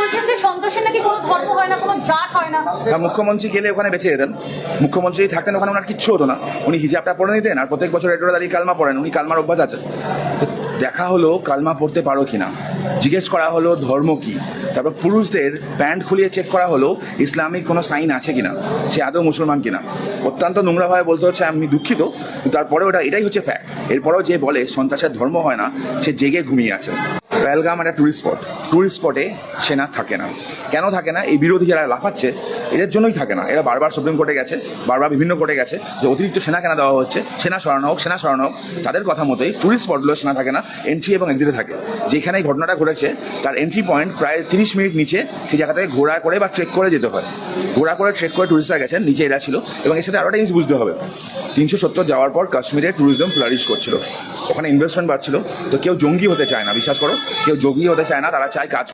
বলছেন যে সন্তোষের নাকি কোনো ধর্ম হয় না, কোনো জাত হয় না। মুখ্যমন্ত্রী গেলে ওখানে বেঁচে যেতেন, মুখ্যমন্ত্রী থাকতেন ওখানে ওনার কিচ্ছু হতো না, উনি হিজাবটা পরে নিতেন আর প্রত্যেক বছর এটোরা দাঁড়িয়ে কালমা পড়েন, উনি কালমার অভ্যাস আছে। দেখা হলো কালমা পড়তে পারো কিনা, জিজ্ঞেস করা হলো ধর্ম কি, তারপর পুরুষদের প্যান্ট খুলিয়ে চেক করা হলো ইসলামিক কোনো সাইন আছে কিনা, সে আদৌ মুসলমান কিনা। অত্যন্ত নোংরাভাবে বলতে হচ্ছে আমি দুঃখিত, তারপরে এটাই হচ্ছে ফ্যাক্ট। এরপরেও যে বলে সন্ত্রাসের ধর্ম হয় না, সে জেগে ঘুমিয়ে আছে। পেহেলগাম একটা টুরিস্ট স্পটে সেনা থাকে না। কেন থাকে না? এই বিরোধী যারা লাফাচ্ছে এদের জন্যই থাকে না। এরা বারবার সুপ্রিম কোর্টে গেছে, বারবার বিভিন্ন কোর্টে গেছে যে অতিরিক্ত সেনা কেন দেওয়া হচ্ছে, সেনা সরানো হোক। তাদের কথা মতোই টুরিস্ট স্পটগুলো সেনা থাকে না, এন্ট্রি এবং এক্সিটে থাকে। যেখানে এই ঘটনাটা ঘটেছে তার এন্ট্রি পয়েন্ট প্রায় 30 মিনিট নিচে, সেই জায়গা থেকে ঘোড়া করে বা ট্রেক করে যেতে হয়। ঘোড়া করে ট্রেক করে টুরিস্টরা গেছেন, নিচে এরা ছিল। এবং এর সাথে আরও একটা জিনিস বুঝতে হবে, 370 যাওয়ার পর কাশ্মীরে ট্যুরিজম ফ্লারিশ করছিল, ওখানে ইনভেস্টমেন্ট বাড়ছিল। তো কেউ জঙ্গি হতে চায় না, বিশ্বাস করো, কেউ জঙ্গি হতে চায় না, তারা চায় কাজ